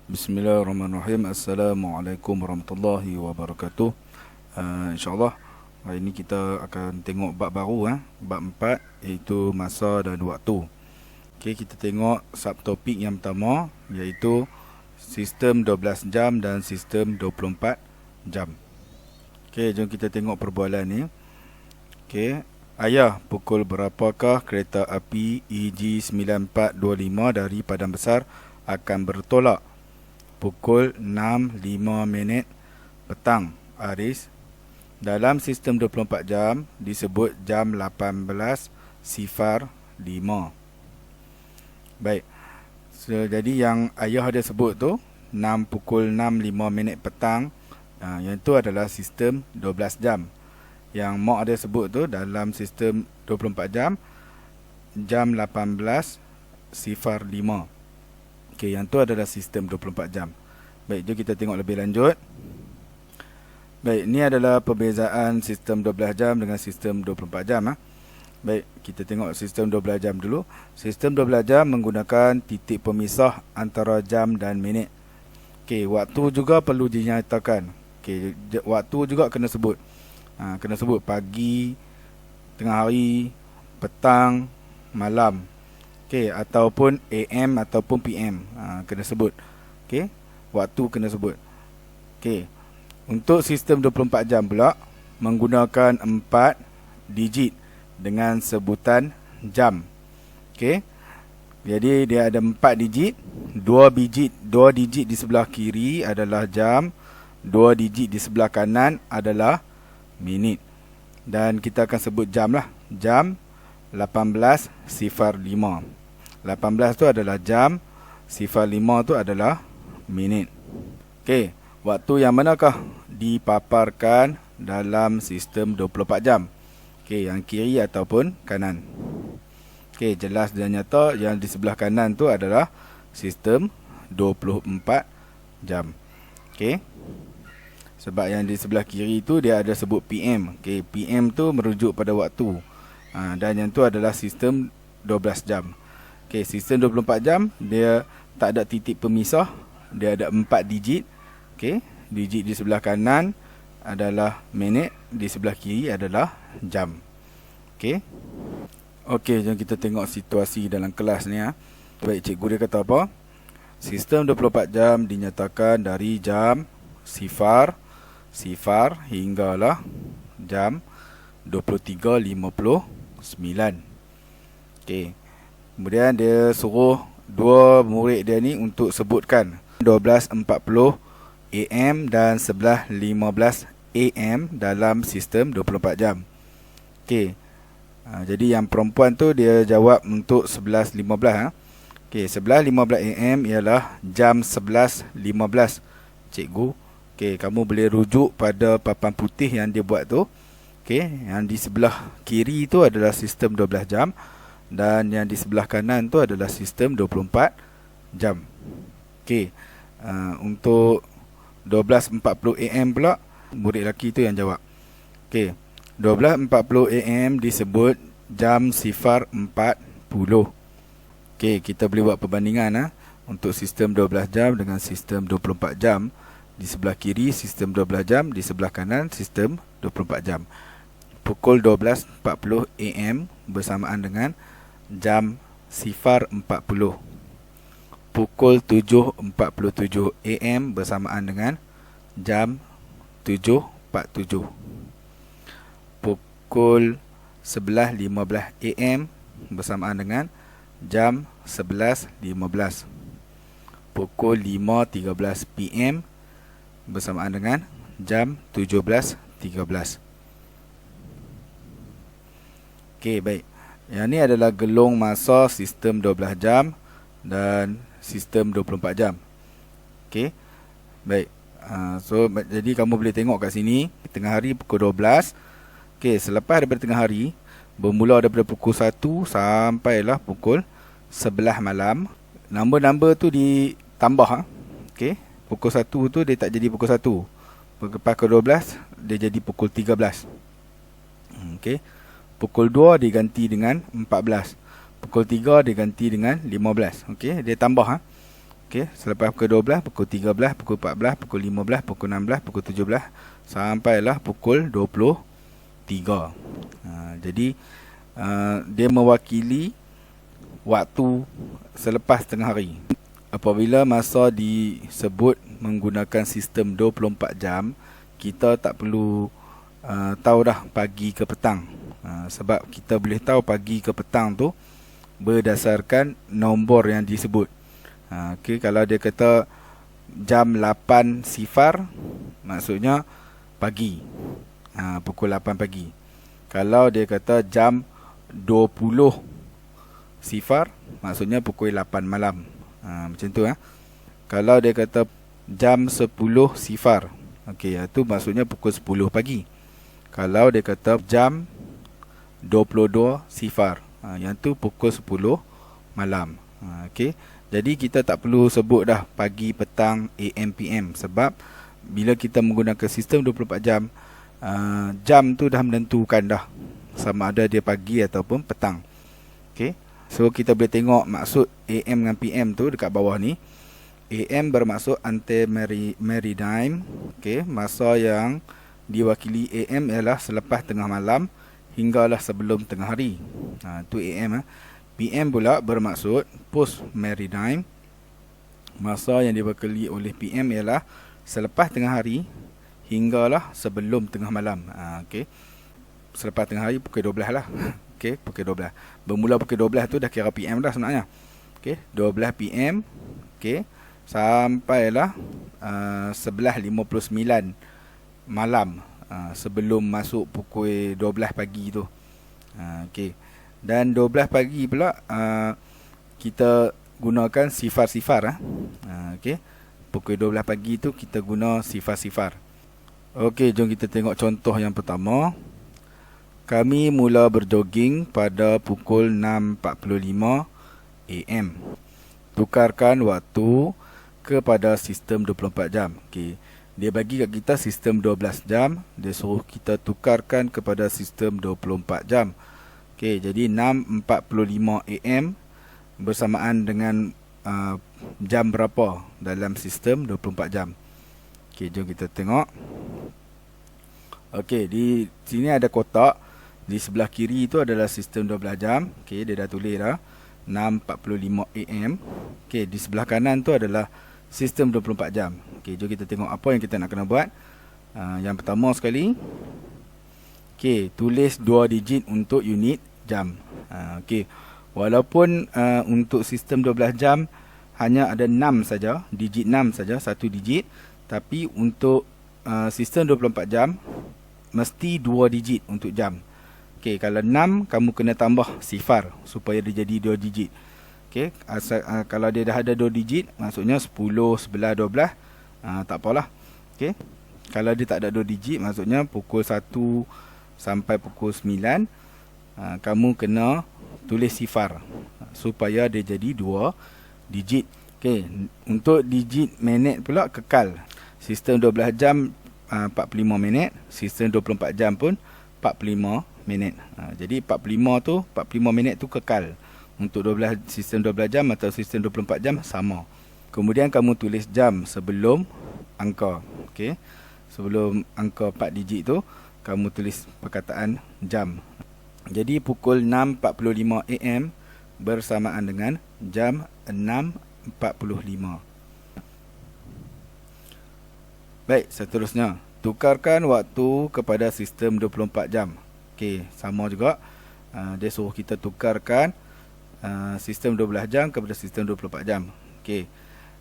Bismillahirrahmanirrahim. Assalamualaikum warahmatullahi wabarakatuh. InsyaAllah hari ini kita akan tengok bab baru, bab 4, iaitu masa dan waktu. Okay, kita tengok subtopik yang pertama, iaitu sistem 12 jam dan sistem 24 jam. Okay, jom kita tengok perbualan ni. Okay, ayah, pukul berapakah kereta api EG9425 dari Padang Besar akan bertolak? Pukul 6.05 petang. Aris, dalam sistem 24 jam disebut jam 18.05. Baik. So, jadi yang ayah ada sebut tu pukul 6.05 petang, yang itu adalah sistem 12 jam. Yang mak ada sebut tu dalam sistem 24 jam jam 18.05. Okey, yang tu adalah sistem 24 jam. Baik, jom kita tengok lebih lanjut. Baik, ini adalah perbezaan sistem 12 jam dengan sistem 24 jam. Baik, kita tengok sistem 12 jam dulu. Sistem 12 jam menggunakan titik pemisah antara jam dan minit. Okey, waktu juga perlu dinyatakan. Okey, waktu juga kena sebut. Kena sebut pagi, tengah hari, petang, malam. Okay, ataupun AM ataupun PM, kena sebut. Okay, waktu kena sebut. Okay, untuk sistem 24 jam pula menggunakan 4 digit dengan sebutan jam. Okay, jadi dia ada 4 digit, 2 digit di sebelah kiri adalah jam, 2 digit di sebelah kanan adalah minit. Dan kita akan sebut jam lah, jam 18.05. 18 tu adalah jam, 05 tu adalah minit. Okey, waktu yang manakah dipaparkan dalam sistem 24 jam? Okey, yang kiri ataupun kanan? Okey, jelas dan nyata yang di sebelah kanan tu adalah sistem 24 jam. Okey. Sebab yang di sebelah kiri tu dia ada sebut PM. Okey, PM tu merujuk pada waktu. Dan yang tu adalah sistem 12 jam. Okey, sistem 24 jam dia tak ada titik pemisah, dia ada 4 digit. Okey, digit di sebelah kanan adalah minit, di sebelah kiri adalah jam. Okey. Okey, jom kita tengok situasi dalam kelas ni. Baik, cikgu dia kata apa? Sistem 24 jam dinyatakan dari jam sifar hinggalah jam 23.59. Okey. Kemudian dia suruh dua murid dia ni untuk sebutkan 12.40 AM dan 11.15 AM dalam sistem 24 jam. Okey. Jadi yang perempuan tu dia jawab untuk 11.15. Okey, 11.15 AM ialah jam 11.15. Cikgu, okey, kamu boleh rujuk pada papan putih yang dia buat tu. Okey, yang di sebelah kiri tu adalah sistem 12 jam. Dan yang di sebelah kanan tu adalah sistem 24 jam. Okey, untuk 12.40 AM pula, murid lelaki tu yang jawab. Okey, 12.40 AM disebut jam 04.40. Okey, kita boleh buat perbandingan untuk sistem 12 jam dengan sistem 24 jam. Di sebelah kiri sistem 12 jam, di sebelah kanan sistem 24 jam. Pukul 12.40 AM bersamaan dengan jam 04.40. Pukul 7.47 AM bersamaan dengan jam 7.47. Pukul 11.15 AM bersamaan dengan jam 11.15. Pukul 5.13 PM bersamaan dengan jam 17.13. Okey, baik. Yang ni adalah gelong masa sistem 12 jam dan sistem 24 jam. Okey. Baik. Jadi kamu boleh tengok kat sini, tengah hari pukul 12. Okey, selepas daripada tengah hari, bermula daripada pukul 1 sampailah pukul 11 malam, nombor-nombor tu ditambah. Okey. Pukul 1 tu dia tak jadi pukul 1. Lepas pukul 12 dia jadi pukul 13. Okey. Pukul 2 diganti dengan 14. Pukul 3 diganti dengan 15. Okey, dia tambah. Okey, selepas pukul 12, pukul 13, pukul 14, pukul 15, pukul 16, pukul 17 sampailah pukul 23. Jadi dia mewakili waktu selepas tengah hari. Apabila masa disebut menggunakan sistem 24 jam, kita tak perlu tahu dah pagi ke petang. Sebab kita boleh tahu pagi ke petang tu berdasarkan nombor yang disebut. Okay, kalau dia kata jam 8 sifar, maksudnya pagi, pukul 8 pagi. Kalau dia kata jam 20 sifar, maksudnya pukul 8 malam. Macam tu. Kalau dia kata jam 10 sifar, okay, itu maksudnya pukul 10 pagi. Kalau dia kata jam 22 sifar, yang tu pukul 10 malam. Okay. Jadi kita tak perlu sebut dah pagi, petang, AM, PM. Sebab bila kita menggunakan sistem 24 jam, jam tu dah menentukan dah sama ada dia pagi ataupun petang. Okay. So kita boleh tengok maksud AM dengan PM tu dekat bawah ni. AM bermaksud ante-meridiem. Okay. Masa yang diwakili AM ialah selepas tengah malam hinggalah sebelum tengah hari. Tu AM. PM pula bermaksud post-meridiem. Masa yang diwakili oleh PM ialah selepas tengah hari hinggalah sebelum tengah malam. Okay. Selepas tengah hari pukul 12 lah. Okay, pukul 12. Bermula pukul 12 tu dah kira PM dah sebenarnya. Okay, 12 PM. Okay, sampailah 11.59 malam, sebelum masuk pukul 12 pagi tu. Okay. Dan 12 pagi pula kita gunakan sifar-sifar. Okay. Pukul 12 pagi tu kita guna sifar-sifar. Okey, jom kita tengok contoh yang pertama. Kami mula berjoging pada pukul 6.45 AM. Tukarkan waktu kepada sistem 24 jam. Okey, dia bagi kat kita sistem 12 jam, dia suruh kita tukarkan kepada sistem 24 jam. Okey, jadi 6.45 AM bersamaan dengan jam berapa dalam sistem 24 jam. Okey, jom kita tengok. Okey, di sini ada kotak. Di sebelah kiri itu adalah sistem 12 jam. Okey, dia dah tulis dah 6.45 AM. Okey, di sebelah kanan tu adalah sistem 24 jam. Okey, jom kita tengok apa yang kita nak kena buat. Yang pertama sekali, okey, tulis 2 digit untuk unit jam. Okey, walaupun untuk sistem 12 jam hanya ada 6 saja, digit 6 saja, satu digit, tapi untuk sistem 24 jam mesti 2 digit untuk jam. Okey, kalau 6 kamu kena tambah sifar supaya dia jadi 2 digit. Okey, kalau dia dah ada 2 digit, maksudnya 10, 11, 12, tak apalah. Okey, kalau dia tak ada 2 digit, maksudnya pukul 1 sampai pukul 9, kamu kena tulis sifar supaya dia jadi 2 digit. Okey, untuk digit minit pula kekal. Sistem 12 jam 45 minit, sistem 24 jam pun 45 minit. Jadi 45 minit tu kekal. Untuk sistem 12 jam atau sistem 24 jam sama. Kemudian kamu tulis jam sebelum angka. Okey, sebelum angka 4 digit tu kamu tulis perkataan jam. Jadi pukul 6.45 AM bersamaan dengan jam 6.45. Baik, seterusnya, tukarkan waktu kepada sistem 24 jam. Okey, sama juga. Dia suruh kita tukarkan sistem 12 jam kepada sistem 24 jam. Okey,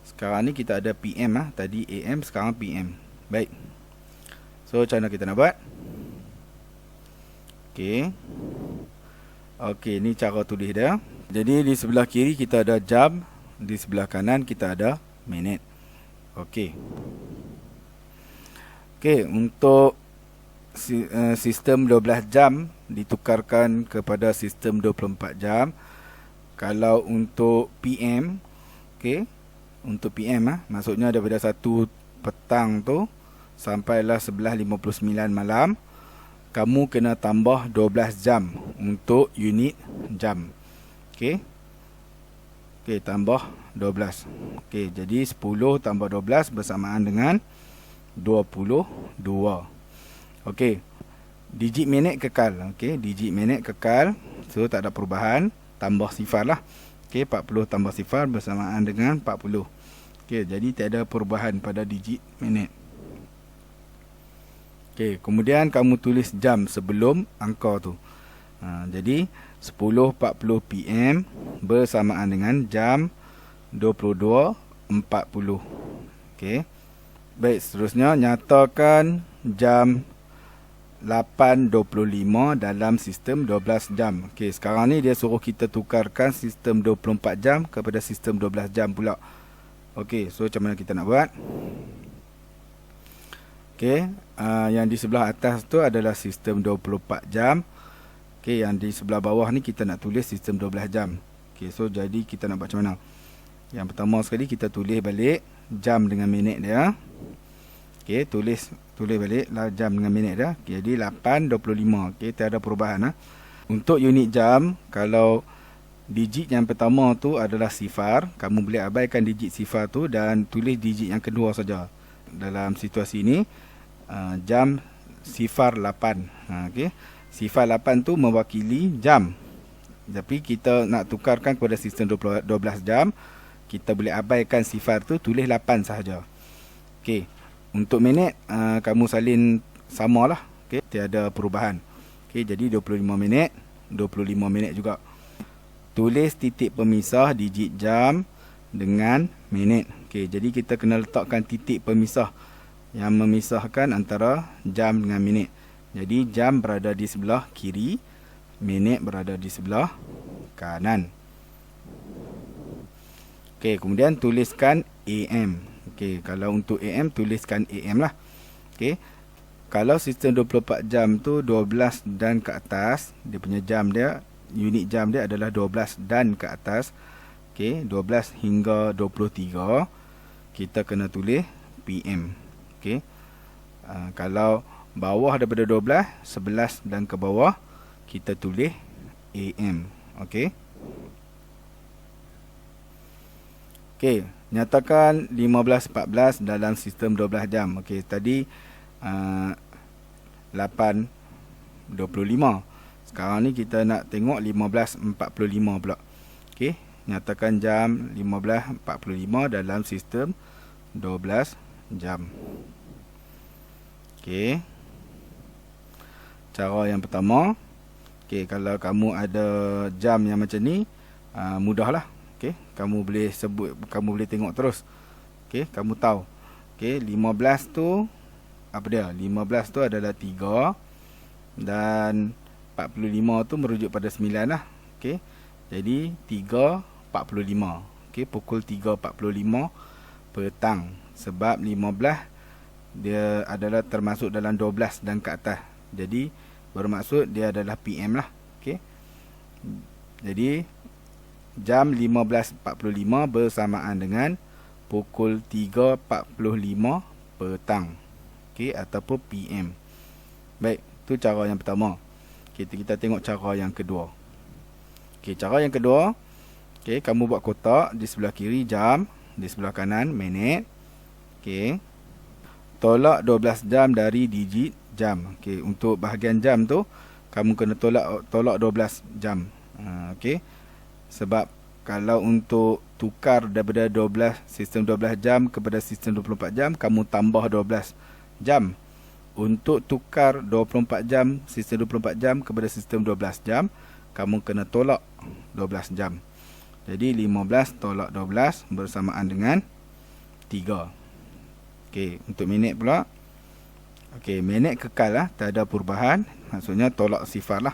sekarang ni kita ada PM. Tadi AM, sekarang PM. Baik. So, macam mana kita nak buat? Okey. Okey, ni cara tulis dia. Jadi, di sebelah kiri kita ada jam. Di sebelah kanan kita ada minit. Okey. Okey, untuk sistem 12 jam ditukarkan kepada sistem 24 jam. Kalau untuk PM, okey, untuk PM maksudnya daripada 1 petang tu sampailah 11.59 malam, kamu kena tambah 12 jam untuk unit jam. Okey. Okey, tambah 12. Okey, jadi 10 tambah 12 bersamaan dengan 22. Okey, digit minit kekal. Okey, digit minit kekal. So tak ada perubahan, tambah sifar lah. Okey, 40 tambah sifar bersamaan dengan 40. Okey, jadi tiada perubahan pada digit minit. Okey, kemudian kamu tulis jam sebelum angka tu. Jadi 10.40 PM bersamaan dengan jam 22.40. Okey. Baik, seterusnya nyatakan jam 8.25 dalam sistem 12 jam. Okey, sekarang ni dia suruh kita tukarkan sistem 24 jam kepada sistem 12 jam pula. Okey, so macam mana kita nak buat? Okey, yang di sebelah atas tu adalah sistem 24 jam. Okey, yang di sebelah bawah ni kita nak tulis sistem 12 jam. Okey, so jadi kita nak buat macam mana? Yang pertama sekali kita tulis balik jam dengan minit dia. Okey, tulis balik lah jam dengan minit dia. Okay, jadi 8.25. Okey, tiada perubahan. Untuk unit jam, kalau digit yang pertama tu adalah sifar, kamu boleh abaikan digit sifar tu dan tulis digit yang kedua saja. Dalam situasi ini, jam sifar 8. Okey, sifar 8 tu mewakili jam. Tapi kita nak tukarkan kepada sistem 12 jam, kita boleh abaikan sifar tu, tulis 8 sahaja. Okey, untuk minit kamu salin samalah. Okey, tiada perubahan. Okey, jadi 25 minit, 25 minit juga. Tulis titik pemisah digit jam dengan minit. Okey, jadi kita kena letakkan titik pemisah yang memisahkan antara jam dengan minit. Jadi jam berada di sebelah kiri, minit berada di sebelah kanan. Okey, kemudian tuliskan AM. Okey, kalau untuk AM tuliskan AM lah. Okey. Kalau sistem 24 jam tu 12 dan ke atas, dia punya jam dia, unit jam dia adalah 12 dan ke atas. Okey, 12 hingga 23, kita kena tulis PM. Okey. Kalau bawah daripada 12, 11 dan ke bawah, kita tulis AM. Okey. Okey, nyatakan 15.14 dalam sistem 12 jam. Okey, tadi 8.25. Sekarang ni kita nak tengok 15.45 pula. Okey, nyatakan jam 15.45 dalam sistem 12 jam. Okey. Cara yang pertama, okey, kalau kamu ada jam yang macam ni, mudahlah. Okey, kamu boleh sebut, kamu boleh tengok terus. Okey, kamu tahu. Okey, 15 tu apa dia? 15 tu adalah 3 dan 45 tu merujuk pada 9 lah. Okey. Jadi 3.45. Okey, pukul 3.45 petang. Sebab 15 dia adalah termasuk dalam 12 dan ke atas. Jadi bermaksud dia adalah PM lah. Okey. Jadi jam 15.45 bersamaan dengan pukul 3.45 petang. Okey, ataupun PM. Baik, tu cara yang pertama. Kita tengok cara yang kedua. Okey, cara yang kedua, okey, kamu buat kotak di sebelah kiri jam, di sebelah kanan minit. Okey. Tolak 12 jam dari digit jam. Okey, untuk bahagian jam tu kamu kena tolak 12 jam. Okey. Sebab kalau untuk tukar daripada 12 sistem 12 jam kepada sistem 24 jam, kamu tambah 12 jam. Untuk tukar 24 jam sistem 24 jam kepada sistem 12 jam, kamu kena tolak 12 jam. Jadi 15 tolak 12 bersamaan dengan 3. Okey, untuk minit pula. Okey, minit kekal lah, tak ada perubahan. Maksudnya tolak sifar lah.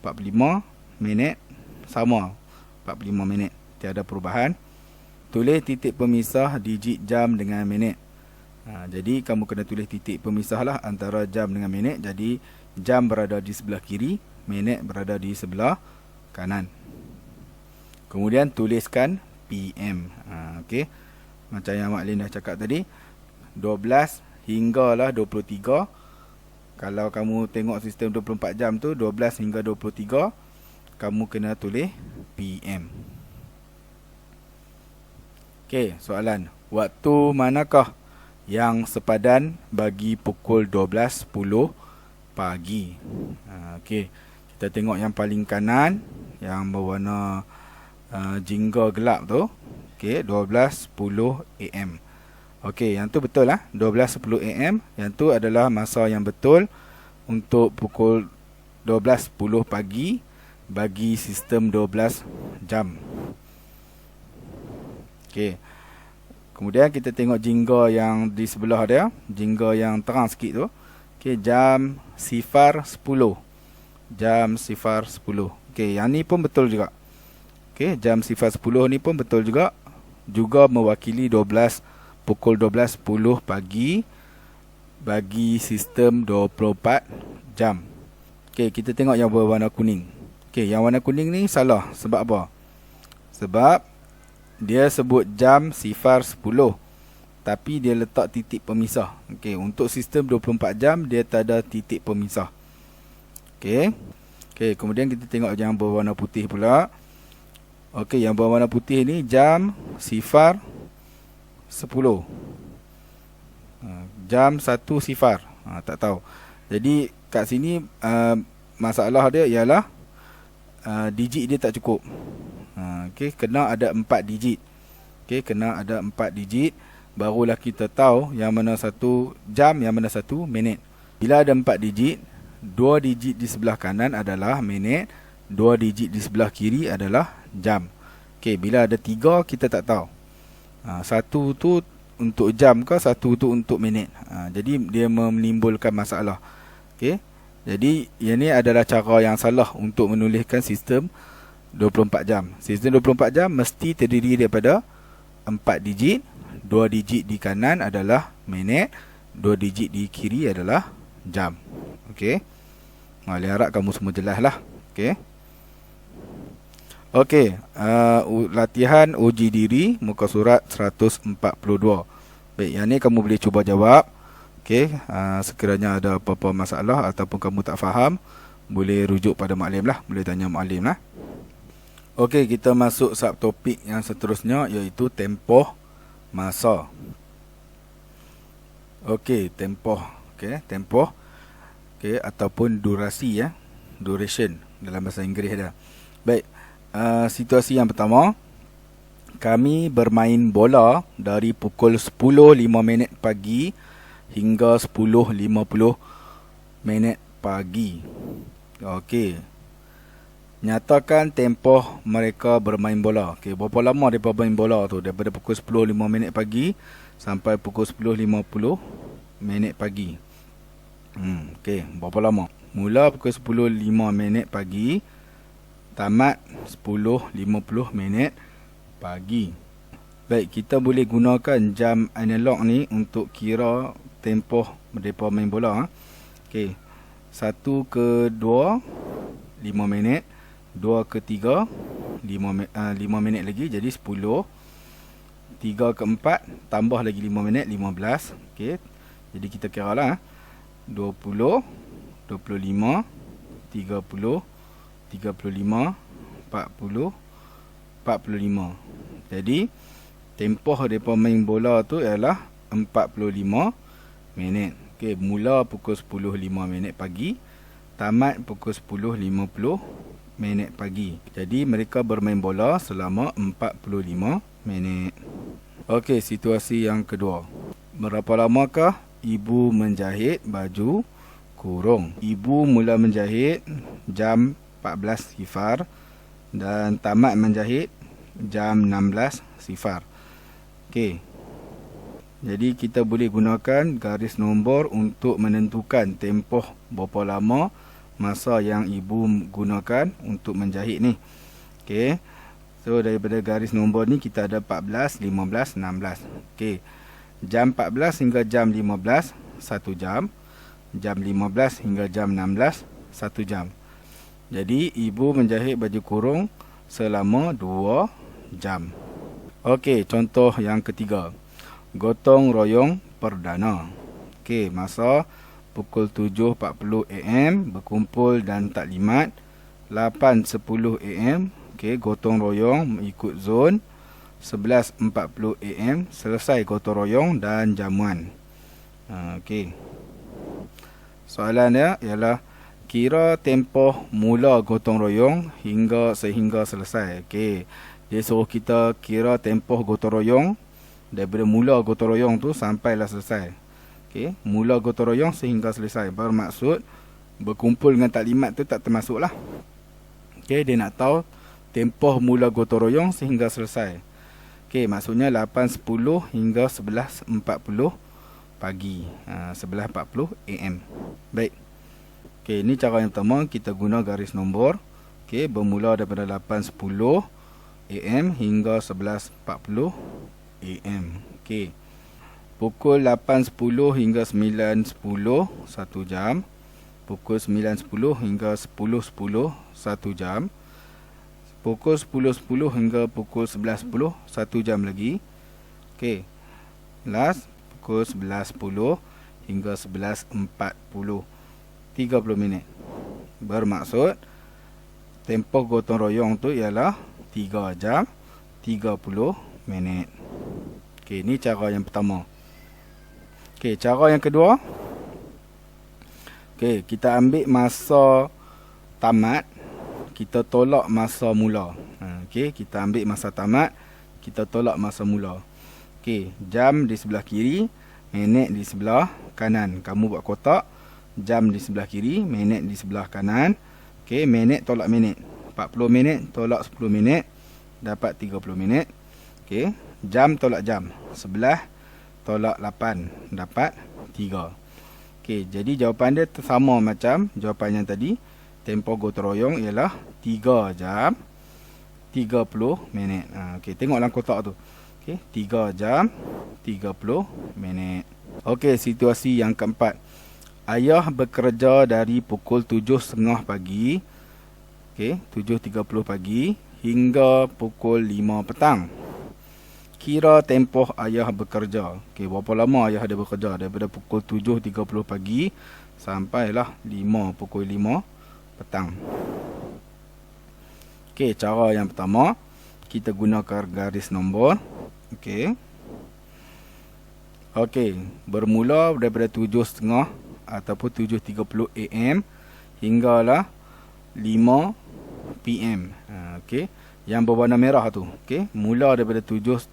45 minit sama. 45 minit, tiada perubahan. Tulis titik pemisah digit jam dengan minit. Jadi kamu kena tulis titik pemisah lah antara jam dengan minit. Jadi jam berada di sebelah kiri, minit berada di sebelah kanan. Kemudian tuliskan PM. Okey, macam yang Mak Lin dah cakap tadi, 12 hinggalah 23. Kalau kamu tengok sistem 24 jam tu 12 hingga 23, kamu kena tulis PM. Okey, soalan. Waktu manakah yang sepadan bagi pukul 12.10 pagi? Okey, kita tengok yang paling kanan yang berwarna jingga gelap tu. Okey, 12.10 AM. Okey, yang tu betul lah, 12.10 AM. Yang tu adalah masa yang betul untuk pukul 12.10 pagi bagi sistem 12 jam. Okey. Kemudian kita tengok jingga yang di sebelah dia, jingga yang terang sikit tu. Okey, jam 00.10. Jam 00.10. Okey, yang ni pun betul juga. Okey, jam 00.10 ni pun betul juga. Juga mewakili pukul 12.10 pagi bagi sistem 24 jam. Okey, kita tengok yang berwarna kuning. Okey, yang warna kuning ni salah. Sebab apa? Sebab dia sebut jam 00.10, tapi dia letak titik pemisah. Okey, untuk sistem 24 jam dia tak ada titik pemisah. Okey. Okey, kemudian kita tengok yang berwarna putih pula. Okey, yang berwarna putih ni jam 00.10. Jam 1.00. Tak tahu. Jadi kat sini masalah dia ialah digit dia tak cukup. Okey, kena ada 4 digit. Okey, kena ada 4 digit barulah kita tahu yang mana satu jam, yang mana satu minit. Bila ada 4 digit, 2 digit di sebelah kanan adalah minit, 2 digit di sebelah kiri adalah jam. Okey, bila ada 3 kita tak tahu. Satu tu untuk jam ke, satu tu untuk minit. Jadi dia menimbulkan masalah. Okey. Jadi yang ni adalah cara yang salah untuk menuliskan sistem 24 jam. Sistem 24 jam mesti terdiri daripada 4 digit. 2 digit di kanan adalah minit, 2 digit di kiri adalah jam. Okey. Saya harap kamu semua jelas lah. Okey. Okey, latihan uji diri muka surat 142. Baik, yang ni kamu boleh cuba jawab. Okey, sekiranya ada apa-apa masalah ataupun kamu tak faham, boleh rujuk pada maklim lah, boleh tanya maklim lah. Okey, kita masuk subtopik yang seterusnya, iaitu tempoh masa. Okey, tempoh. Okey, tempoh. Okey, ataupun durasi ya. Duration dalam bahasa Inggeris dia. Baik, situasi yang pertama. Kami bermain bola dari pukul 10.05 pagi hingga 10.50 pagi. Okey. Nyatakan tempoh mereka bermain bola. Okey, berapa lama mereka bermain bola tu? Daripada pukul 10.05 pagi sampai pukul 10.50 pagi. Okey, berapa lama? Mula pukul 10.05 pagi, tamat 10.50 pagi. Baik, kita boleh gunakan jam analog ni untuk kira tempoh mereka main bola. Okey. 1 ke 2 5 minit, 2 ke 3 5 minit lagi, jadi 10. 3 ke 4 tambah lagi 5 minit, 15. Okey. Jadi kita kira lah 20, 25, 30, 35, 40, 45. Jadi tempoh mereka main bola tu ialah 45 minit. Okey, mula pukul 10.05 pagi, tamat pukul 10.50 pagi. Jadi mereka bermain bola selama 45 minit. Okey, situasi yang kedua. Berapa lamakah ibu menjahit baju kurung? Ibu mula menjahit jam 14.00 dan tamat menjahit jam 16.00. Okey. Jadi kita boleh gunakan garis nombor untuk menentukan tempoh berapa lama masa yang ibu gunakan untuk menjahit ni. Okey. So daripada garis nombor ni kita ada 14, 15, 16. Okey. Jam 14 hingga jam 15 1 jam. Jam 15 hingga jam 16 1 jam. Jadi ibu menjahit baju kurung selama 2 jam. Okey, contoh yang ketiga. Gotong royong perdana. Okey, masa pukul 7.40 AM berkumpul dan taklimat. 8.10 AM, okey, gotong royong mengikut zon. 11.40 AM selesai gotong royong dan jamuan. Okey. Soalan dia ialah kira tempoh mula gotong royong sehingga selesai. Okey. Dia suruh kita kira tempoh gotong royong daripada mula gotong royong tu sampailah selesai. Okey, mula gotong royong sehingga selesai. Bermaksud berkumpul dengan taklimat tu tak termasuklah. Okey, dia nak tahu tempoh mula gotong royong sehingga selesai. Okey, maksudnya 8.10 hingga 11.40 pagi. 11.40 AM. Baik. Okey, ini cara yang pertama, kita guna garis nombor. Okey, bermula daripada 8.10 AM hingga 11.40 AM. Okey. Pukul 8.10 hingga 9.10 1 jam. Pukul 9.10 hingga 10.10 1 jam. Pukul 10.10 hingga pukul 11.10 1 jam lagi. Okey. Last pukul 11.10 hingga 11.40 30 minit. Bermaksud tempoh gotong royong tu ialah 3 jam 30 minit. Okey, ini cara yang pertama. Okey, cara yang kedua. Okey, kita ambil masa tamat, kita tolak masa mula. Okey, kita ambil masa tamat, kita tolak masa mula. Okey, jam di sebelah kiri, minit di sebelah kanan. Kamu buat kotak, jam di sebelah kiri, minit di sebelah kanan. Okey, minit tolak minit. 40 minit tolak 10 minit, dapat 30 minit. Okey, jam tolak jam. 11 tolak 8, dapat 3. Okey, jadi jawapan dia sama macam jawapan yang tadi. Tempoh gotong royong ialah 3 jam 30 minit. Okey, tengok dalam kotak tu. Okey, 3 jam 30 minit. Okey, situasi yang keempat. Ayah bekerja dari pukul 7.30 pagi. Okey, 7.30 pagi hingga pukul 5 petang. Kira tempoh ayah bekerja. Okey, berapa lama ayah dia bekerja? Daripada pukul 7.30 pagi sampailah pukul 5 petang. Okey, cara yang pertama, kita gunakan garis nombor. Okey. Okey, bermula daripada 7.30 ataupun 7.30 AM hinggalah 5 PM. Okey, yang berwarna merah tu. Okey, mula daripada 7.30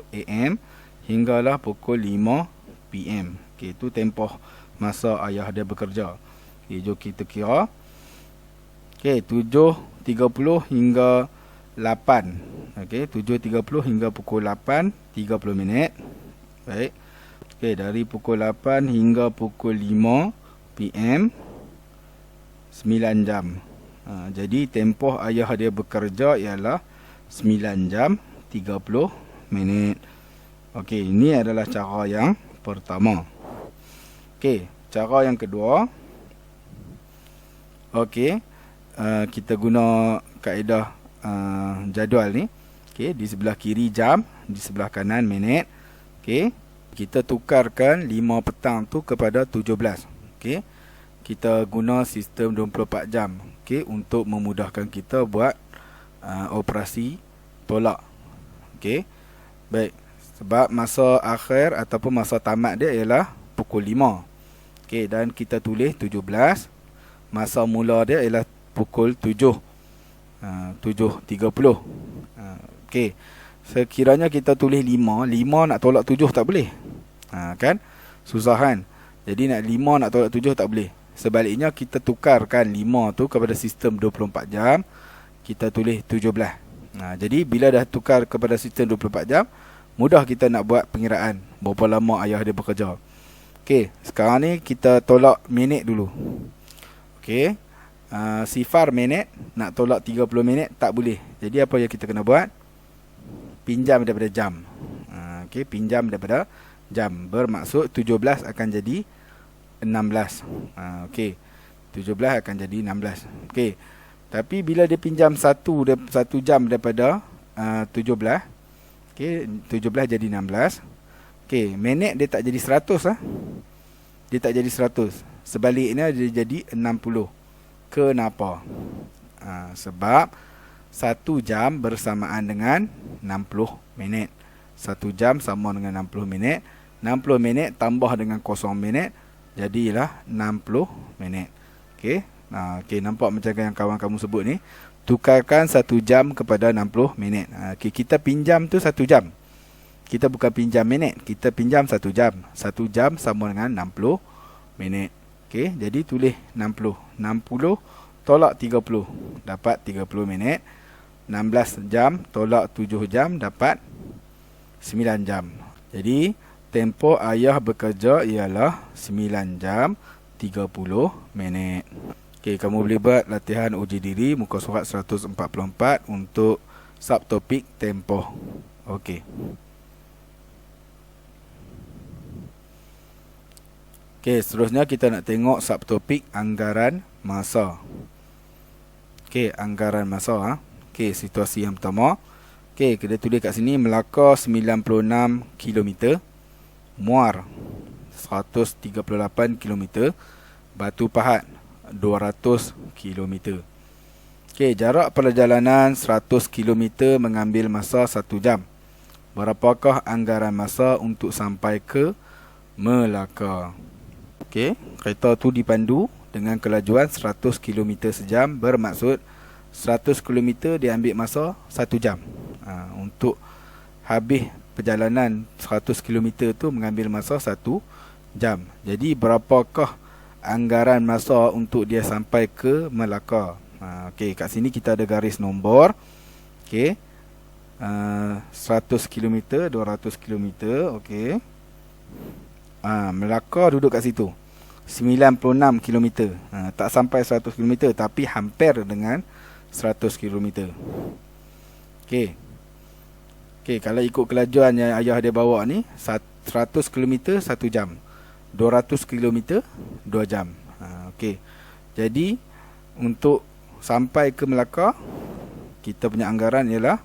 AM hinggalah pukul 5 PM. Okey, itu tempoh masa ayah dia bekerja. Okey, jom kita kira. Okey, 7.30 hingga 8. Okey, 7.30 hingga pukul 8, 30 minit. Baik. Okey, dari pukul 8 hingga pukul 5 PM, 9 jam. Jadi tempoh ayah dia bekerja ialah 9 jam 30 minit. Okey, ini adalah cara yang pertama. Okey, cara yang kedua. Okey, kita guna kaedah jadual ni. Okey, di sebelah kiri jam, di sebelah kanan minit. Okey, kita tukarkan 5 petang tu kepada 17. Okey, kita guna sistem 24 jam. Okey, untuk memudahkan kita buat operasi tolak. Okey, baik. Sebab masa akhir ataupun masa tamat dia ialah pukul 5. Okey, dan kita tulis 17. Masa mula dia ialah pukul 7. 7.30. Okey, sekiranya kita tulis 5 nak tolak 7 tak boleh. Kan? Susah kan? Jadi nak 5 nak tolak 7 tak boleh. Sebaliknya kita tukarkan 5 tu kepada sistem 24 jam. Kita tulis 17. Jadi bila dah tukar kepada sistem 24 jam, mudah kita nak buat pengiraan berapa lama ayah dia bekerja. Okey, sekarang ni kita tolak minit dulu. Okey, sifar minit nak tolak 30 minit tak boleh. Jadi apa yang kita kena buat? Pinjam daripada jam. Okey, pinjam daripada jam. Bermaksud 17 akan jadi 16. Okey, 17 akan jadi 16. Okey, tapi bila dia pinjam 1 jam daripada 17, okey, 17 jadi 16. Okey, minit dia tak jadi 100 Dia tak jadi 100. Sebaliknya dia jadi 60. Kenapa? Sebab 1 jam bersamaan dengan 60 minit. 1 jam sama dengan 60 minit. 60 minit tambah dengan 0 minit, jadilah 60 minit. Okey. Okey, nampak macam yang kawan kamu sebut ni. Tukarkan 1 jam kepada 60 minit. Okey, kita pinjam tu 1 jam. Kita bukan pinjam minit, kita pinjam 1 jam. 1 jam sama dengan 60 minit. Okey, jadi tulis 60. 60 tolak 30 dapat 30 minit. 16 jam tolak 7 jam dapat 9 jam. Jadi tempoh ayah bekerja ialah 9 jam 30 minit. Okey, kamu boleh buat latihan uji diri muka surat 144 untuk subtopik tempoh. Okey. Okey, seterusnya kita nak tengok subtopik anggaran masa. Okey, anggaran masa. Okey, situasi yang pertama. Okey, kita tulis kat sini Melaka 96 km, Muar 138 km, Batu Pahat 200 km. Okey, jarak perjalanan 100 km mengambil masa 1 jam. Berapakah anggaran masa untuk sampai ke Melaka? Okey, kereta tu dipandu dengan kelajuan 100 km sejam, bermaksud 100 km dia ambil masa 1 jam. Untuk habis perjalanan 100 km tu mengambil masa 1 jam. Jadi berapakah anggaran masa untuk dia sampai ke Melaka? Okey, kat sini kita ada garis nombor. Okey. 100 km, 200 km, okey. Melaka duduk kat situ. 96 km. Tak sampai 100 km tapi hampir dengan 100 km. Okey. Okey, kalau ikut kelajuan yang ayah dia bawa ni, 100 km 1 jam. 200 km 2 jam. Okey. Jadi untuk sampai ke Melaka, kita punya anggaran ialah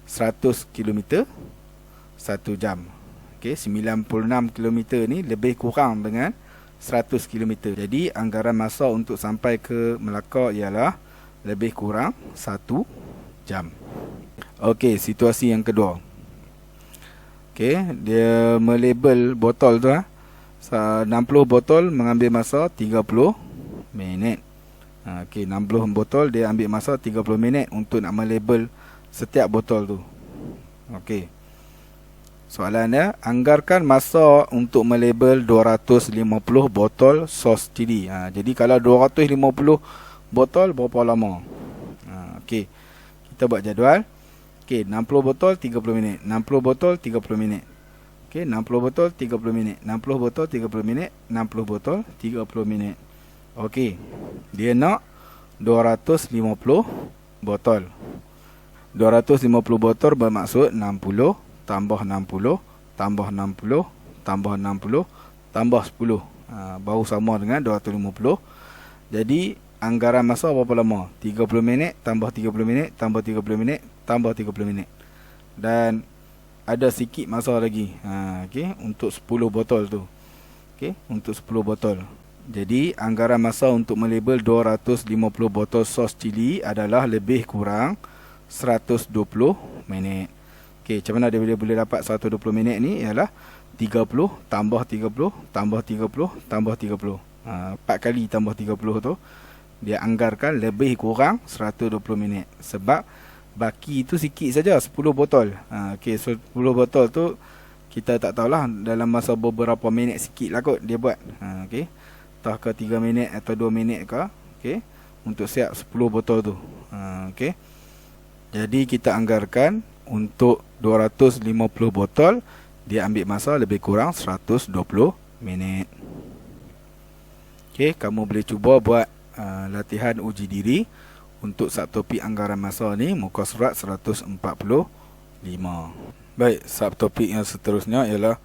100 km 1 jam. Okey, 96 km ni lebih kurang dengan 100 km. Jadi anggaran masa untuk sampai ke Melaka ialah lebih kurang 1 jam. Okey, situasi yang kedua. Okey, dia melabel botol tu 60 botol mengambil masa 30 minit. Okey, 60 botol dia ambil masa 30 minit untuk nak melabel setiap botol tu. Okey. Soalannya, anggarkan masa untuk melabel 250 botol sos cili. Jadi kalau 250 botol berapa lama? Okey. Kita buat jadual. Okey, 60 botol 30 minit. 60 botol 30 minit. Okey, 60 botol 30 minit. 60 botol 30 minit. 60 botol 30 minit. Okey. Dia nak 250 botol. 250 botol bermaksud 60 tambah 60 tambah 60 tambah 60 tambah 10. Baru sama dengan 250. Jadi anggaran masa berapa lama? 30 minit tambah 30 minit tambah 30 minit tambah 30 minit. Dan ada sikit masa lagi. Okey, untuk 10 botol tu. Okey, untuk 10 botol. Jadi anggaran masa untuk melabel 250 botol sos cili adalah lebih kurang 120 minit. Okey, macam mana dia boleh dapat 120 minit ni? Ialah 30 tambah 30 tambah 30 tambah 30. 4 kali tambah 30 tu dia anggarkan lebih kurang 120 minit. Sebab baki tu sikit saja, 10 botol. Okey, so 10 botol tu kita tak tahulah dalam masa beberapa minit, sikit lah kot dia buat. Okey, entah ke 3 minit atau 2 minit ke. Okey, untuk siap 10 botol tu. Okey, jadi kita anggarkan untuk 250 botol dia ambil masa lebih kurang 120 minit. Okey, kamu boleh cuba buat latihan uji diri untuk subtopik anggaran masa ni muka surat 145. Baik, subtopik yang seterusnya ialah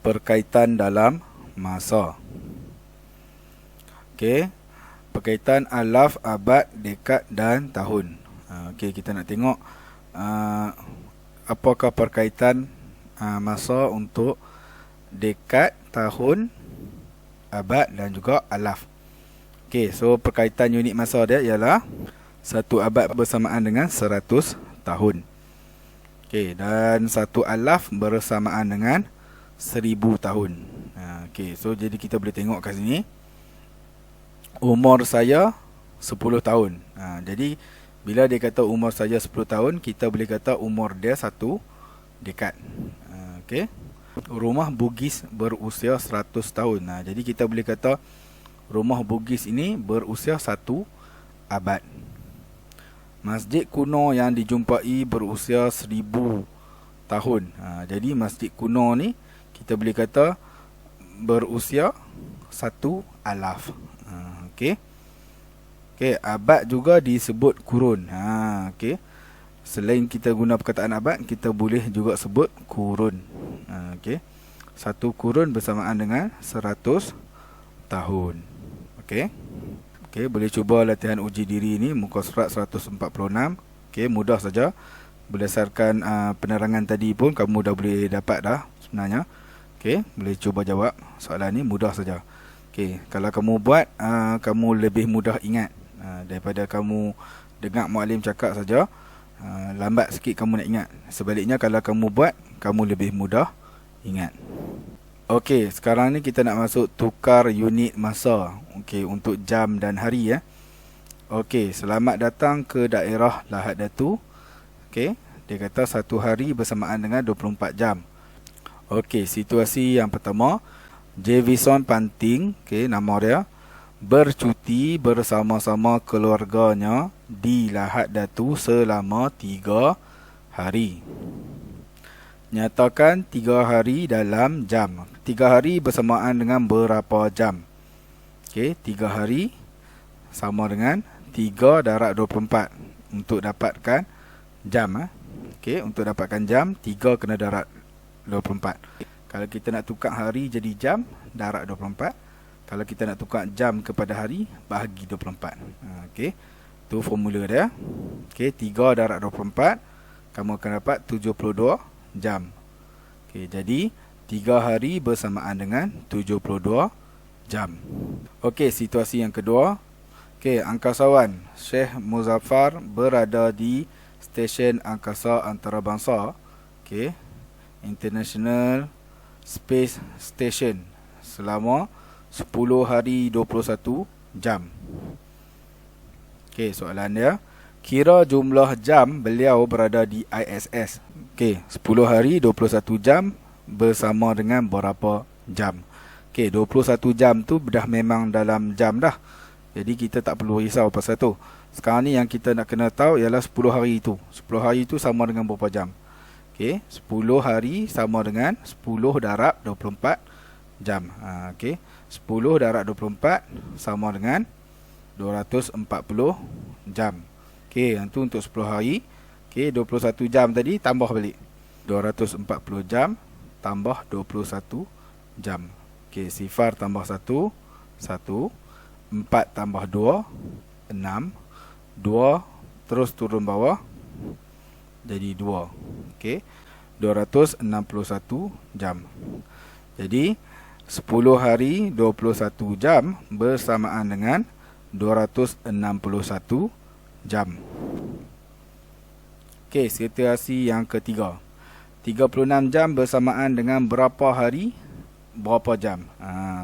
perkaitan dalam masa. Okey, perkaitan alaf, abad, dekad dan tahun. Okey, kita nak tengok apakah perkaitan masa untuk dekad, tahun, abad dan juga alaf. Okey, so perkaitan unit masa dia ialah Satu abad bersamaan dengan 100 tahun. Okey, dan satu alaf bersamaan dengan 1000 tahun. Okey, so jadi kita boleh tengok kat sini. Umur saya 10 tahun. Jadi bila dia kata umur saya 10 tahun, kita boleh kata umur dia 1 dekad. Okey. Rumah Bugis berusia 100 tahun. Jadi kita boleh kata rumah Bugis ini berusia 1 abad. Masjid kuno yang dijumpai berusia 1000 tahun. Jadi masjid kuno ni kita boleh kata berusia 1 alaf. Okey. Okey, abad juga disebut kurun. Okey. Selain kita guna perkataan abad, kita boleh juga sebut kurun. Okey. Satu kurun bersamaan dengan 100 tahun. Okey. Okey, boleh cuba latihan uji diri ni muka surat 146. Okey, mudah saja. Berdasarkan penerangan tadi pun kamu dah boleh dapat dah sebenarnya. Okey, boleh cuba jawab soalan ni, mudah saja. Okey, kalau kamu buat, kamu lebih mudah ingat daripada kamu dengar muallim cakap saja. Lambat sikit kamu nak ingat. Sebaliknya kalau kamu buat, kamu lebih mudah ingat. Okey, sekarang ni kita nak masuk tukar unit masa. Okey, untuk jam dan hari ya. Okey, selamat datang ke daerah Lahad Datu. Okey, dia kata satu hari bersamaan dengan 24 jam. Okey, situasi yang pertama, Javison Panting, nama dia, bercuti bersama-sama keluarganya di Lahad Datu selama 3 hari. Nyatakan 3 hari dalam jam. 3 hari bersamaan dengan berapa jam? Okey, 3 hari sama dengan 3 darab 24. Untuk dapatkan jam. Okey, untuk dapatkan jam, 3 kena darab 24. Kalau kita nak tukar hari jadi jam, darab 24. Kalau kita nak tukar jam kepada hari, bahagi 24. Okey, tu formula dia. Okey, 3 darab 24, kamu akan dapat 72 jam. Okey, jadi 3 hari bersamaan dengan 72 jam. Okey, situasi yang kedua. Okey, angkasawan Sheikh Muzaffar berada di stesen angkasa antarabangsa. Okey, International Space Station selama 10 hari 21 jam. Okey, soalan dia, kira jumlah jam beliau berada di ISS. Okey, 10 hari 21 jam bersama dengan berapa jam? Okey, 21 jam tu dah memang dalam jam dah. Jadi kita tak perlu risau pasal tu. Sekarang ni yang kita nak kena tahu ialah 10 hari itu. 10 hari itu sama dengan berapa jam? Okey, 10 hari sama dengan 10 darab 24 jam. Okey, 10 darab 24 sama dengan 240 jam. Okey, yang tu untuk 10 hari. Okey, 21 jam tadi tambah balik. 240 jam tambah 21 jam. Okey, sifar tambah 1, 1. 4 tambah 2, 6. 2 terus turun bawah jadi 2. Okey, 261 jam. Jadi 10 hari 21 jam bersamaan dengan 261 jam. Okey, situasi yang ketiga. 36 jam bersamaan dengan berapa hari, berapa jam?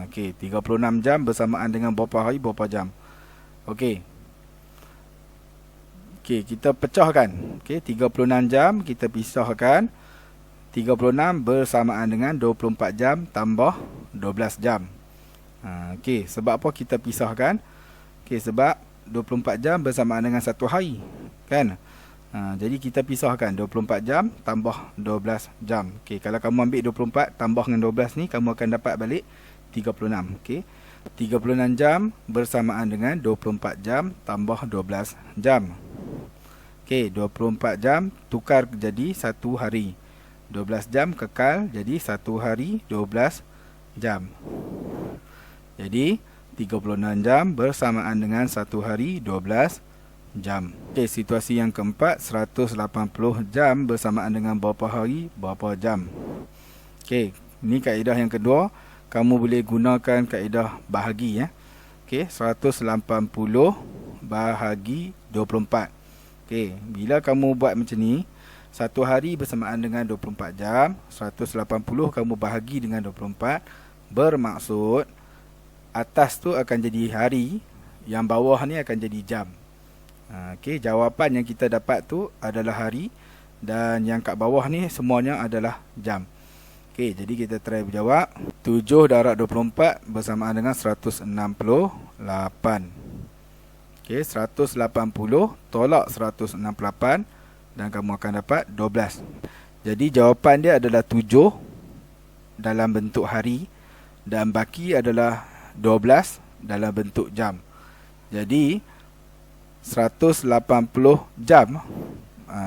Okey, 36 jam bersamaan dengan berapa hari, berapa jam? Okey. Okey, kita pecahkan. Okey, 36 jam kita pisahkan. 36 bersamaan dengan 24 jam tambah 12 jam. Okey, sebab apa kita pisahkan? Okey, sebab 24 jam bersamaan dengan 1 hari, kan? Jadi kita pisahkan 24 jam tambah 12 jam. Okey, kalau kamu ambil 24 tambah dengan 12 ni, kamu akan dapat balik 36. Okey, 36 jam bersamaan dengan 24 jam tambah 12 jam. Okey, 24 jam tukar jadi 1 hari. 12 jam kekal jadi 1 hari 12 jam. Jadi 36 jam bersamaan dengan 1 hari 12 jam. Okey, situasi yang keempat, 180 jam bersamaan dengan berapa hari, berapa jam. Okey, ni kaedah yang kedua. Kamu boleh gunakan kaedah bahagi ya. Okey, 180 bahagi 24. Okey, bila kamu buat macam ni, satu hari bersamaan dengan 24 jam, 180 kamu bahagi dengan 24, bermaksud atas tu akan jadi hari, yang bawah ni akan jadi jam. Okey, jawapan yang kita dapat tu adalah hari, dan yang kat bawah ni semuanya adalah jam. Okey, jadi kita try berjawab. 7 darab 24 bersamaan dengan 168. Okey, 180 tolak 168 dan kamu akan dapat 12. Jadi jawapan dia adalah 7 dalam bentuk hari dan baki adalah 12 dalam bentuk jam. Jadi 180 jam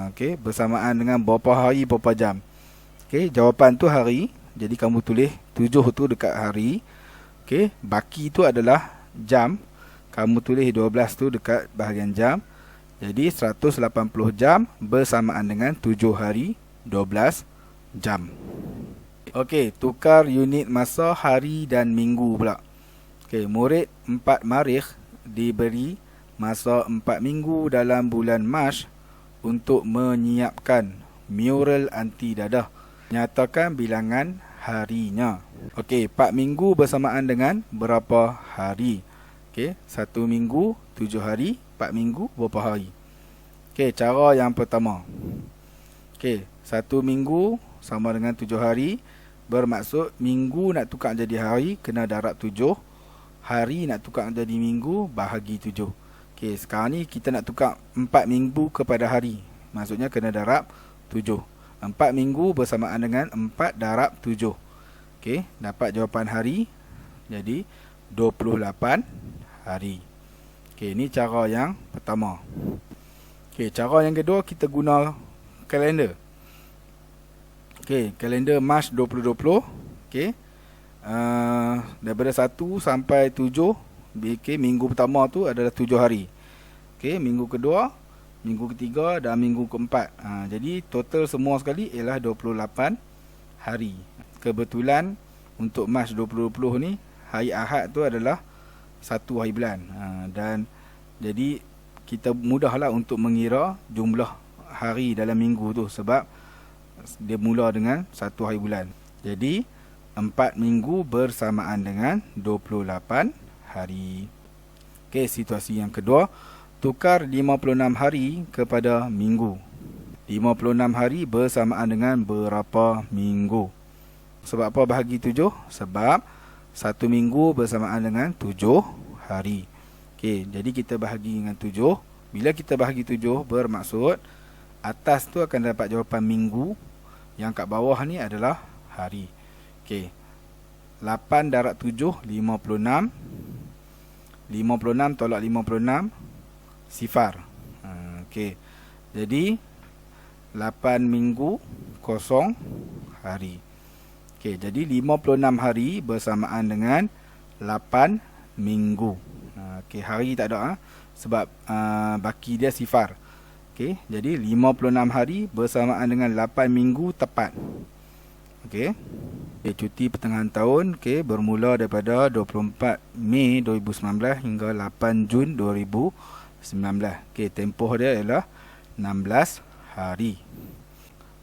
okey, bersamaan dengan berapa hari berapa jam. Okey, jawapan tu hari. Jadi kamu tulis 7 tu dekat hari. Okey, baki tu adalah jam. Kamu tulis 12 tu dekat bahagian jam. Jadi 180 jam bersamaan dengan 7 hari 12 jam. Okey, tukar unit masa hari dan minggu pula. Okey, murid 4 Marikh diberi masa 4 minggu dalam bulan Mac untuk menyiapkan mural anti dadah. Nyatakan bilangan harinya. Okey, 4 minggu bersamaan dengan berapa hari? Okey, 1 minggu 7 hari, 4 minggu berapa hari? Okey, cara yang pertama. Okey, 1 minggu sama dengan 7 hari, bermaksud minggu nak tukar jadi hari kena darab 7, hari nak tukar jadi minggu bahagi 7. Okey, sekarang ni kita nak tukar 4 minggu kepada hari. Maksudnya kena darab 7. 4 minggu bersamaan dengan 4 darab 7. Okey, dapat jawapan hari. Jadi 28 hari. Okey, ini cara yang pertama. Okey, cara yang kedua kita guna kalender. Okey, kalender Mac 2020. Okey. Daripada 1 sampai 7, okey, minggu pertama tu adalah 7 hari. Okey, minggu kedua, minggu ketiga dan minggu keempat. Jadi total semua sekali ialah 28 hari. Kebetulan untuk Mac 2020 ni hari Ahad tu adalah 1 hari bulan. Dan jadi kita mudahlah untuk mengira jumlah hari dalam minggu tu sebab dia mula dengan 1 hari bulan. Jadi 4 minggu bersamaan dengan 28 hari. Okey, situasi yang kedua, tukar 56 hari kepada minggu. 56 hari bersamaan dengan berapa minggu? Sebab apa bahagi 7? Sebab 1 minggu bersamaan dengan 7 hari. Okey, jadi kita bahagi dengan 7. Bila kita bahagi 7, bermaksud atas tu akan dapat jawapan minggu, yang kat bawah ni adalah hari. Okey, 8 darab 7, 56. 56 tolak 56, sifar. Okey, jadi 8 minggu kosong hari. Okey, jadi 56 hari bersamaan dengan 8 minggu. Okey, hari tak ada sebab baki dia sifar. Okey, jadi 56 hari bersamaan dengan 8 minggu tepat. Okey. Cuti pertengahan tahun bermula daripada 24 Mei 2019 hingga 8 Jun 2019. Okey, tempoh dia ialah 16 hari.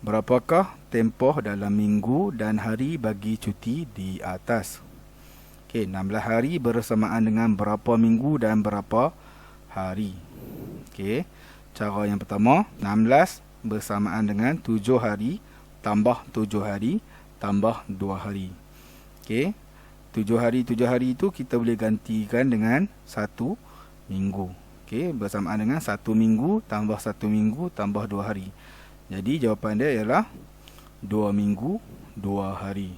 Berapakah tempoh dalam minggu dan hari bagi cuti di atas? Okey, 16 hari bersamaan dengan berapa minggu dan berapa hari? Okey, cara yang pertama, 16 bersamaan dengan 7 hari tambah 7 hari tambah 2 hari. Okey, 7 hari itu kita boleh gantikan dengan 1 minggu. Okey, bersamaan dengan 1 minggu tambah 1 minggu tambah 2 hari. Jadi jawapan dia ialah 2 minggu 2 hari.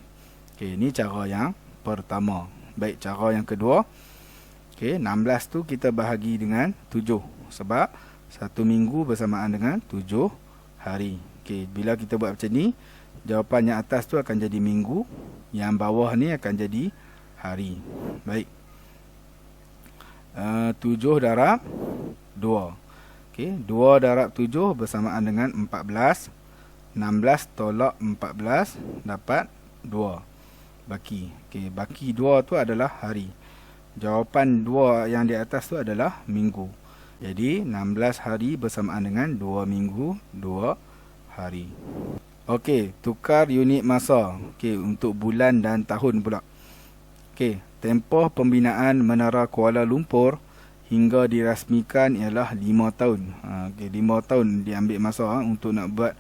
Okey, ini cara yang pertama. Baik, cara yang kedua. Okey, 16 tu kita bahagi dengan 7 sebab 1 minggu bersamaan dengan 7 hari. Okey, bila kita buat macam ni, jawapan yang atas tu akan jadi minggu, yang bawah ni akan jadi hari. Baik. 7 darab 2. Okey, 2 darab 7 bersamaan dengan 14. 16 tolak 14 dapat 2. Baki. Okey, baki 2 tu adalah hari. Jawapan 2 yang di atas tu adalah minggu. Jadi 16 hari bersamaan dengan 2 minggu 2 hari. Okey, tukar unit masa. Okey, untuk bulan dan tahun pula. Okey, tempoh pembinaan Menara Kuala Lumpur hingga dirasmikan ialah 5 tahun. Okey, 5 tahun diambil masa untuk nak buat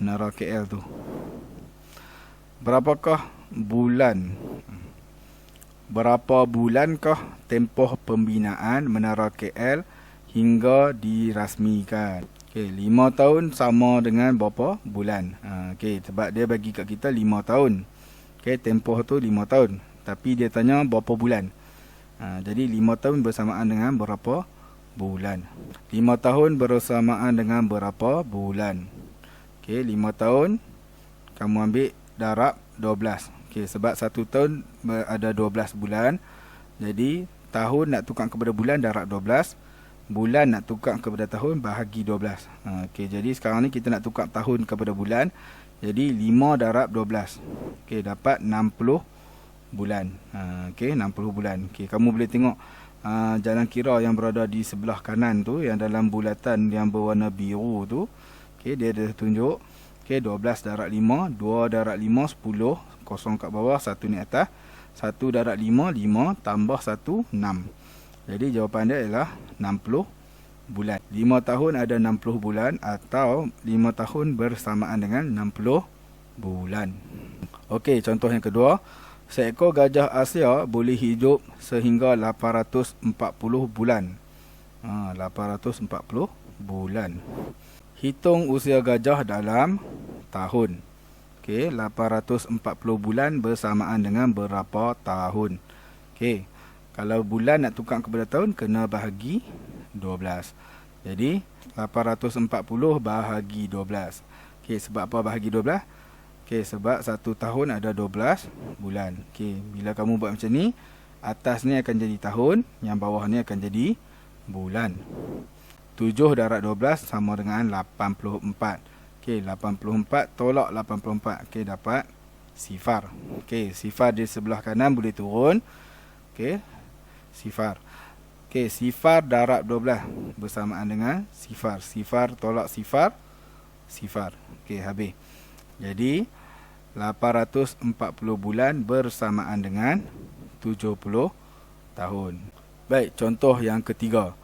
Menara KL tu. Berapakah bulan? Berapa bulankah tempoh pembinaan Menara KL hingga dirasmikan? Okey, 5 tahun sama dengan berapa bulan? Okey, sebab dia bagi kat kita 5 tahun. Okey, tempoh tu 5 tahun. Tapi dia tanya berapa bulan. Jadi 5 tahun bersamaan dengan berapa bulan? 5 tahun bersamaan dengan berapa bulan? Okey, 5 tahun kamu ambil darab 12. Okey, sebab 1 tahun ada 12 bulan. Jadi tahun nak tukar kepada bulan darab 12. Bulan nak tukar kepada tahun bahagi 12. Okey, jadi sekarang ni kita nak tukar tahun kepada bulan. Jadi 5 darab 12. Okey, dapat 60 bulan. Okey, 60 bulan. Okey, kamu boleh tengok jalan kira yang berada di sebelah kanan tu, yang dalam bulatan yang berwarna biru tu. Okey, dia ada tunjuk. Okey, 12 darab 5, 2 darab 5, 10, kosong kat bawah, 1 ni atas. 1 darab 5, 5 tambah 1, 6. Jadi jawapan dia ialah 60 bulan. 5 tahun ada 60 bulan atau 5 tahun bersamaan dengan 60 bulan. Okey, contoh yang kedua. Seekor gajah Asia boleh hidup sehingga 840 bulan. 840 bulan. Hitung usia gajah dalam tahun. Okey, 840 bulan bersamaan dengan berapa tahun? Okey, kalau bulan nak tukar kepada tahun, kena bahagi 12. Jadi, 840 bahagi 12. Okey, sebab apa bahagi 12? Okey, sebab 1 tahun ada 12 bulan. Okey, bila kamu buat macam ni, atas ni akan jadi tahun, yang bawah ni akan jadi bulan. 7 darab 12 sama dengan 84. Okey, 84 tolak 84. Okey, dapat sifar. Okey, sifar di sebelah kanan boleh turun. Okey, sifar. Okey, sifar darab 12 bersamaan dengan sifar. Sifar tolak sifar, sifar. Okey, habis. Jadi 840 bulan bersamaan dengan 70 tahun. Baik, contoh yang ketiga.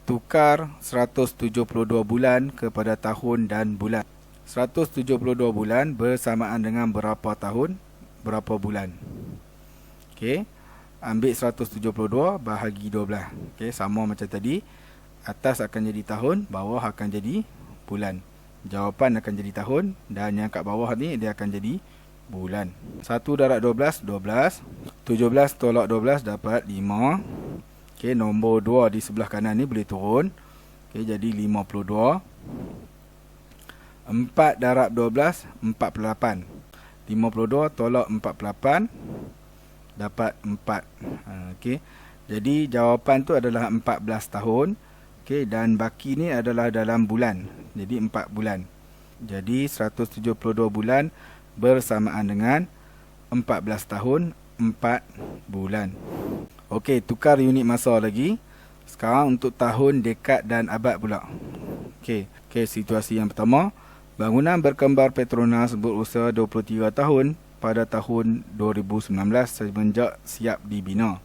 Tukar 172 bulan kepada tahun dan bulan. 172 bulan bersamaan dengan berapa tahun, berapa bulan? Okey, ambil 172 bahagi 12. Okey, sama macam tadi. Atas akan jadi tahun, bawah akan jadi bulan. Jawapan akan jadi tahun dan yang kat bawah ni dia akan jadi bulan. 1 darab 12, 12. 17 tolak 12 dapat 5. Okey, nombor 2 di sebelah kanan ni boleh turun. Okey, jadi 52. 4 darab 12, 48. 52 tolak 48 dapat 4. Okey, jadi jawapan tu adalah 14 tahun. Okey, dan baki ni adalah dalam bulan. Jadi 4 bulan. Jadi 172 bulan bersamaan dengan 14 tahun 4 bulan. Okey, tukar unit masa lagi. Sekarang untuk tahun, dekad dan abad pula. Okey, situasi yang pertama. Bangunan berkembar Petronas berusia 23 tahun pada tahun 2019 semenjak siap dibina.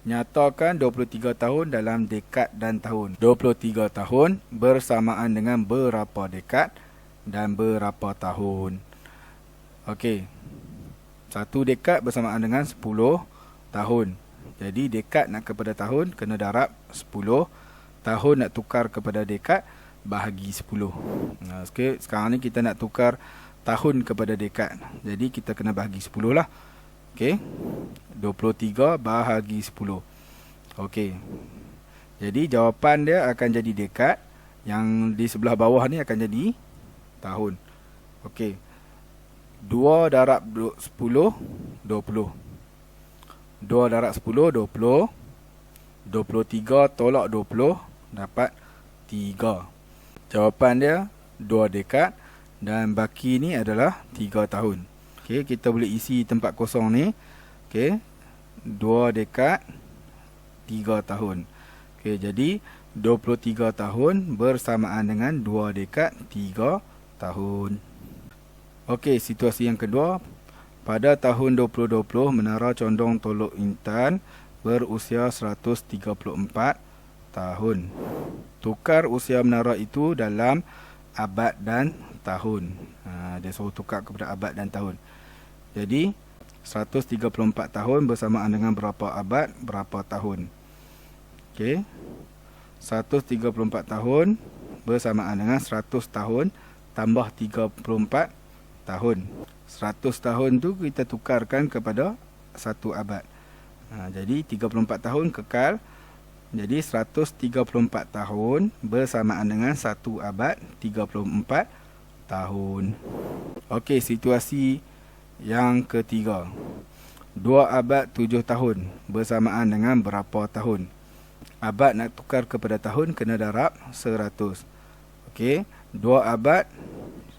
Nyatakan 23 tahun dalam dekad dan tahun. 23 tahun bersamaan dengan berapa dekad dan berapa tahun. Okey, 1 dekad bersamaan dengan 10 tahun. Jadi dekad nak kepada tahun kena darab 10. Tahun nak tukar kepada dekad bahagi 10. Okey, sekarang ni kita nak tukar tahun kepada dekad. Jadi kita kena bahagi 10 lah. Okey, 23 bahagi 10. Okey, jadi jawapan dia akan jadi dekad. Yang di sebelah bawah ni akan jadi tahun. Okey, 2 darab 10, 20. 2 darab 10, 20. 23 tolak 20 dapat 3. Jawapan dia 2 dekad dan baki ni adalah 3 tahun. Okey, kita boleh isi tempat kosong ni. Okey, 2 dekad 3 tahun. Okey, jadi 23 tahun bersamaan dengan 2 dekad 3 tahun. Okey, situasi yang kedua. Pada tahun 2020, Menara Condong Tolok Intan berusia 134 tahun. Tukar usia menara itu dalam abad dan tahun. Dia suruh tukar kepada abad dan tahun. Jadi 134 tahun bersamaan dengan berapa abad, berapa tahun. Okey. 134 tahun bersamaan dengan 100 tahun tambah 34 tahun. 100 tahun tu kita tukarkan kepada 1 abad. Jadi 34 tahun kekal. Jadi 134 tahun bersamaan dengan 1 abad 34 tahun. Okey, situasi yang ketiga. 2 abad 7 tahun bersamaan dengan berapa tahun? Abad nak tukar kepada tahun kena darab 100. Okey, 2 abad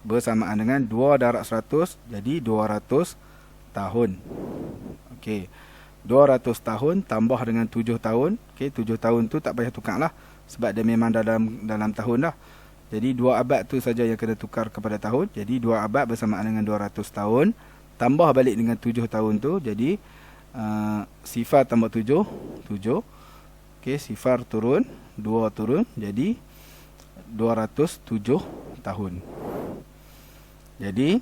bersamaan dengan 2 darab 100, jadi 200 tahun. Okey, 200 tahun tambah dengan 7 tahun. Okey, 7 tahun tu tak payah tukar lah, sebab dia memang dalam tahun dah. Jadi 2 abad tu saja yang kena tukar kepada tahun. Jadi 2 abad bersamaan dengan 200 tahun. Tambah balik dengan 7 tahun tu. Jadi sifar tambah 7, 7. Okey, sifar turun, 2 turun. Jadi 207 tahun. Jadi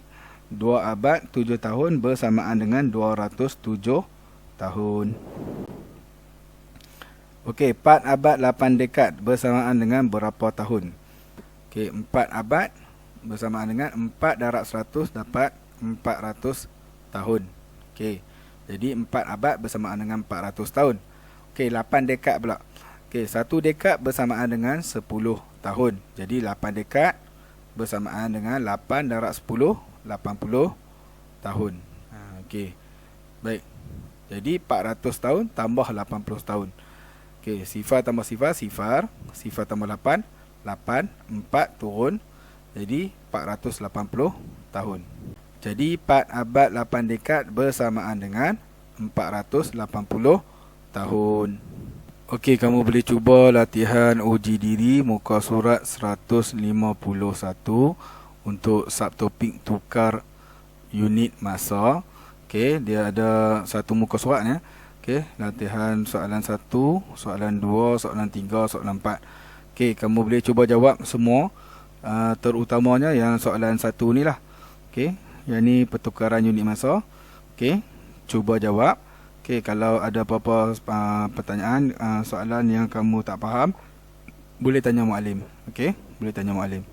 2 abad 7 tahun bersamaan dengan 207 tahun. Okey, 4 abad 8 dekad bersamaan dengan berapa tahun? Okey, 4 abad bersamaan dengan 4 darab 100 dapat 400 tahun. Okey, jadi 4 abad bersamaan dengan 400 tahun. Okey, 8 dekad pula. Okey, 1 dekad bersamaan dengan 10 tahun. Jadi 8 dekad bersamaan dengan 8 darab 10, 80 tahun. Okey, baik. Jadi 400 tahun tambah 80 tahun. Okey, sifar tambah sifar, sifar. Sifar tambah 8, 8. 4 turun. Jadi 480 tahun. Jadi 4 abad 8 dekad bersamaan dengan 480 tahun. Okey, kamu boleh cuba latihan uji diri muka surat 151 untuk subtopik tukar unit masa. Okey, dia ada satu muka surat ya. Okey, latihan soalan 1, soalan 2, soalan 3, soalan 4. Okey, kamu boleh cuba jawab semua, terutamanya yang soalan 1 ni lah. Okey, yang ni pertukaran unit masa. Okey, cuba jawab. Okey, kalau ada apa-apa pertanyaan, soalan yang kamu tak faham, boleh tanya muallim. Okey, boleh tanya muallim.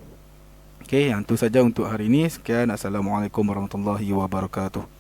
Okey, yang tu saja untuk hari ini. Sekian, Assalamualaikum warahmatullahi wabarakatuh.